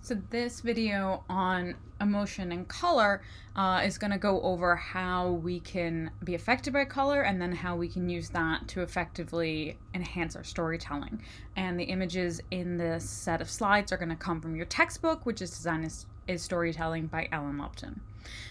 So this video on emotion and color is going to go over how we can be affected by color and then how we can use that to effectively enhance our storytelling. And the images in this set of slides are going to come from your textbook, which is Design is Storytelling by Ellen Lupton.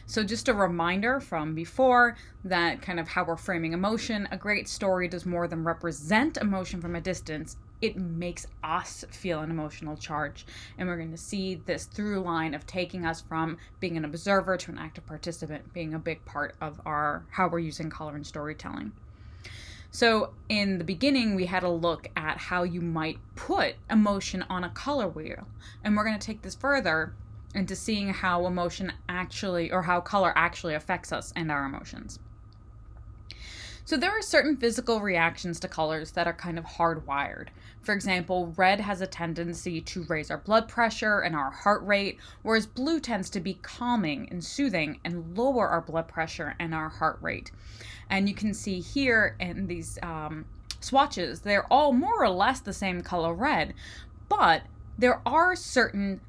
So just a reminder from before that kind of how we're framing emotion. A great story does more than represent emotion from a distance. It makes us feel an emotional charge. And we're going to see this through line of taking us from being an observer to an active participant being a big part of how we're using color in storytelling. So in the beginning, we had a look at how you might put emotion on a color wheel. And we're going to take this further into seeing how emotion actually, or how color actually affects us and our emotions. So there are certain physical reactions to colors that are kind of hardwired. For example, red has a tendency to raise our blood pressure and our heart rate, whereas blue tends to be calming and soothing and lower our blood pressure and our heart rate. And you can see here in these swatches, they're all more or less the same color red, but there are certain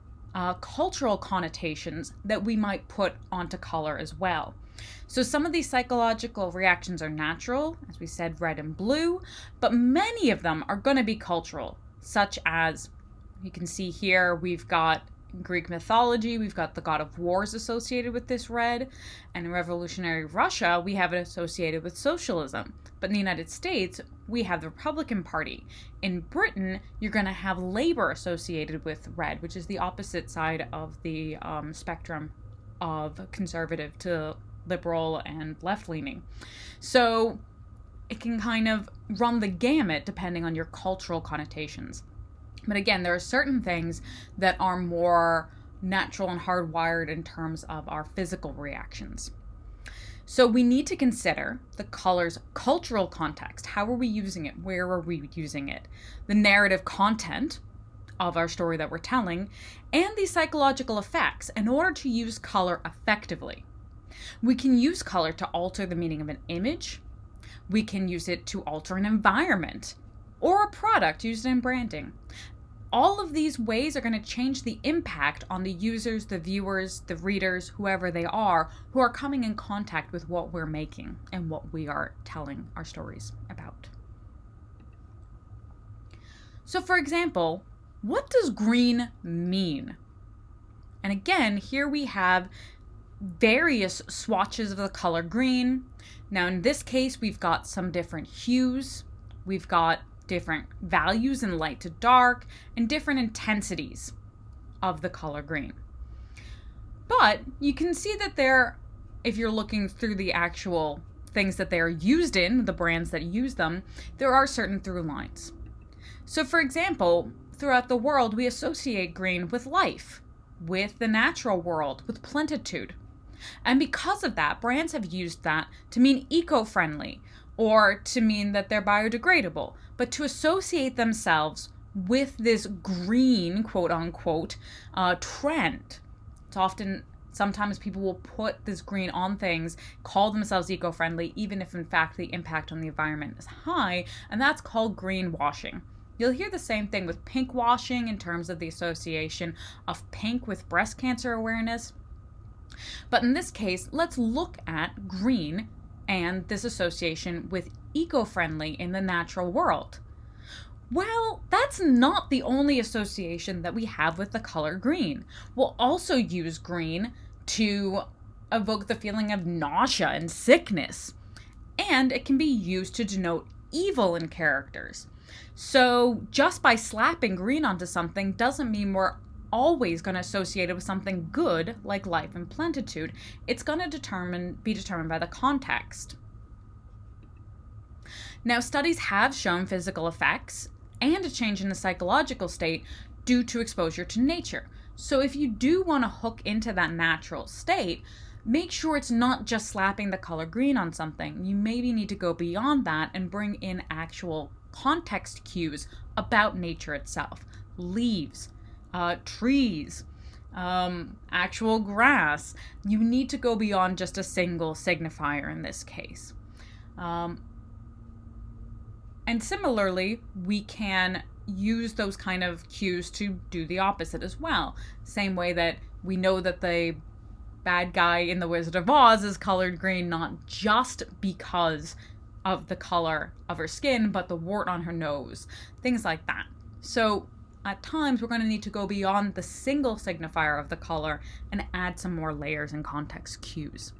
cultural connotations that we might put onto color as well. So some of these psychological reactions are natural, as we said, red and blue, but many of them are going to be cultural, such as you can see here, we've got Greek mythology, we've got the god of wars associated with this red, and in revolutionary Russia, we have it associated with socialism. But in the United States, we have the Republican Party. In Britain, you're going to have Labour associated with red, which is the opposite side of the spectrum of conservative to liberal and left-leaning. So it can kind of run the gamut depending on your cultural connotations. But again, there are certain things that are more natural and hardwired in terms of our physical reactions. So we need to consider the color's cultural context. How are we using it? Where are we using it? The narrative content of our story that we're telling, and the psychological effects in order to use color effectively. We can use color to alter the meaning of an image. We can use it to alter an environment or a product used in branding. All of these ways are going to change the impact on the users, the viewers, the readers, whoever they are, who are coming in contact with what we're making and what we are telling our stories about. So for example, what does green mean? And again, here we have various swatches of the color green. Now in this case, we've got some different hues. We've got different values in light to dark and different intensities of the color green. But you can see that if you're looking through the actual things that they're used in, the brands that use them, there are certain through lines. So for example, throughout the world, we associate green with life, with the natural world, with plenitude. And because of that, brands have used that to mean eco-friendly or to mean that they're biodegradable, but to associate themselves with this green, quote unquote, trend. Sometimes people will put this green on things, call themselves eco-friendly, even if in fact the impact on the environment is high, and that's called greenwashing. You'll hear the same thing with pink washing in terms of the association of pink with breast cancer awareness. But in this case, let's look at green and this association with eco-friendly in the natural world. Well, that's not the only association that we have with the color green. We'll also use green to evoke the feeling of nausea and sickness. And it can be used to denote evil in characters. So just by slapping green onto something doesn't mean we're always going to associate it with something good like life and plenitude. It's going to be determined by the context. Now, studies have shown physical effects and a change in the psychological state due to exposure to nature. So if you do want to hook into that natural state, make sure it's not just slapping the color green on something. You maybe need to go beyond that and bring in actual context cues about nature itself. Leaves, trees, actual grass. You need to go beyond just a single signifier in this case. And similarly, we can use those kind of cues to do the opposite as well. Same way that we know that the bad guy in The Wizard of Oz is colored green, not just because of the color of her skin, but the wart on her nose, things like that. So at times we're going to need to go beyond the single signifier of the color and add some more layers and context cues.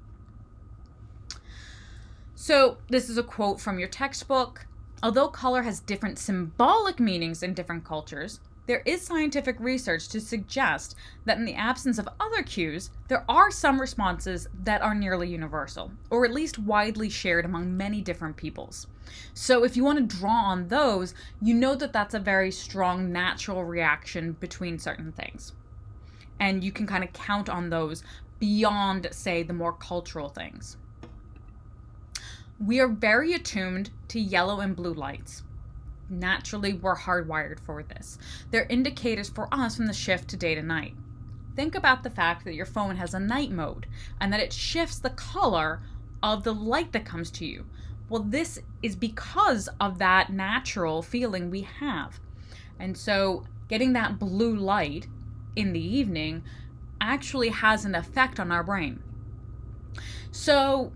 So this is a quote from your textbook. Although color has different symbolic meanings in different cultures, there is scientific research to suggest that in the absence of other cues, there are some responses that are nearly universal, or at least widely shared among many different peoples. So if you want to draw on those, you know that that's a very strong natural reaction between certain things. And you can kind of count on those beyond, say, the more cultural things. We are very attuned to yellow and blue lights. Naturally, we're hardwired for this. They're indicators for us from the shift to day to night. Think about the fact that your phone has a night mode and that it shifts the color of the light that comes to you. Well, this is because of that natural feeling we have. And so getting that blue light in the evening actually has an effect on our brain. So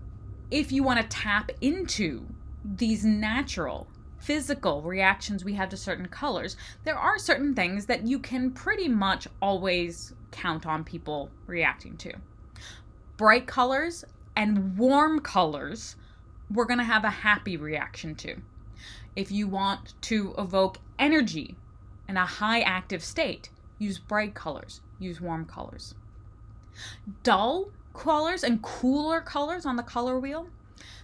if you want to tap into these natural physical reactions we have to certain colors, there are certain things that you can pretty much always count on people reacting to. Bright colors and warm colors, we're going to have a happy reaction to. If you want to evoke energy in a high active state, use bright colors, use warm colors. Dull colors and cooler colors on the color wheel,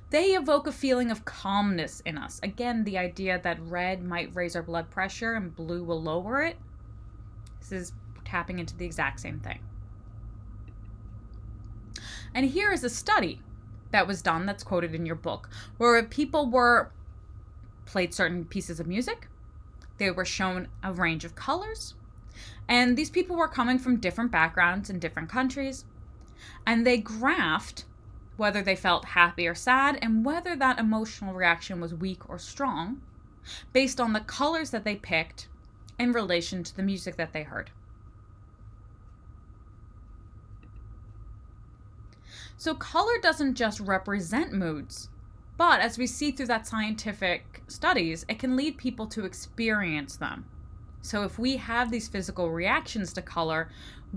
they evoke a feeling of calmness in us. Again, the idea that red might raise our blood pressure and blue will lower it. This is tapping into the exact same thing. And here is a study that was done that's quoted in your book, where people were played certain pieces of music. They were shown a range of colors. And these people were coming from different backgrounds in different countries. And they graphed whether they felt happy or sad, and whether that emotional reaction was weak or strong, based on the colors that they picked in relation to the music that they heard. So color doesn't just represent moods, but as we see through that scientific studies, it can lead people to experience them. So if we have these physical reactions to color,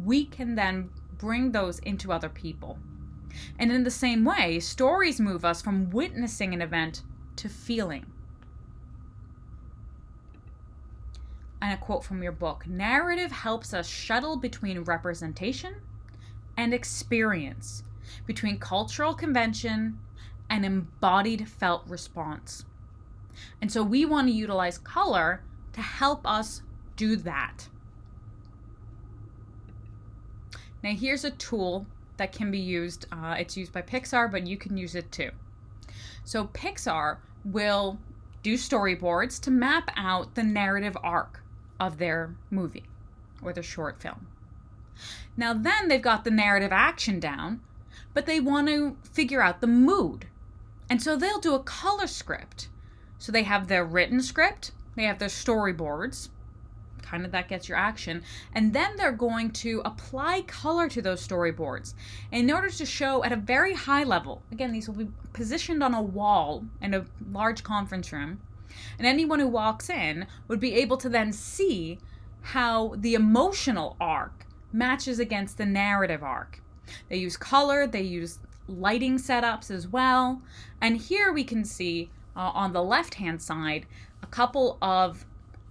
we can then bring those into other people. And in the same way, stories move us from witnessing an event to feeling. And a quote from your book, narrative helps us shuttle between representation and experience, between cultural convention and embodied felt response. And so we want to utilize color to help us do that. Now here's a tool that can be used. It's used by Pixar, but you can use it too. So Pixar will do storyboards to map out the narrative arc of their movie or their short film. Now then they've got the narrative action down, but they want to figure out the mood. And so they'll do a color script. So they have their written script, they have their storyboards, kind of that gets your action, and then they're going to apply color to those storyboards in order to show at a very high level. Again, these will be positioned on a wall in a large conference room, and anyone who walks in would be able to then see how the emotional arc matches against the narrative arc. They use color, they use lighting setups as well, and here we can see on the left-hand side a couple of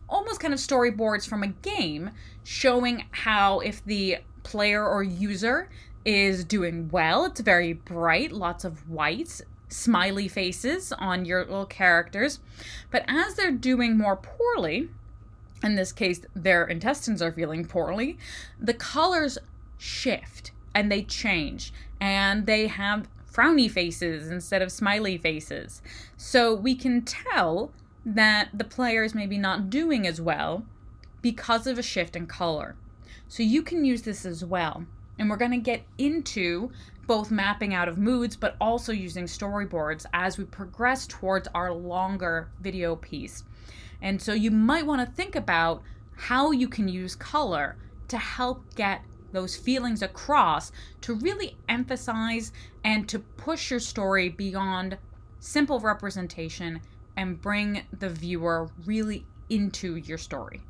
almost kind of storyboards from a game showing how if the player or user is doing well, it's very bright, lots of whites, smiley faces on your little characters. But as they're doing more poorly, in this case their intestines are feeling poorly, the colors shift and they change and they have frowny faces instead of smiley faces. So we can tell that the player is maybe not doing as well because of a shift in color. So you can use this as well. And we're going to get into both mapping out of moods, but also using storyboards as we progress towards our longer video piece. And so you might want to think about how you can use color to help get those feelings across, to really emphasize and to push your story beyond simple representation and bring the viewer really into your story.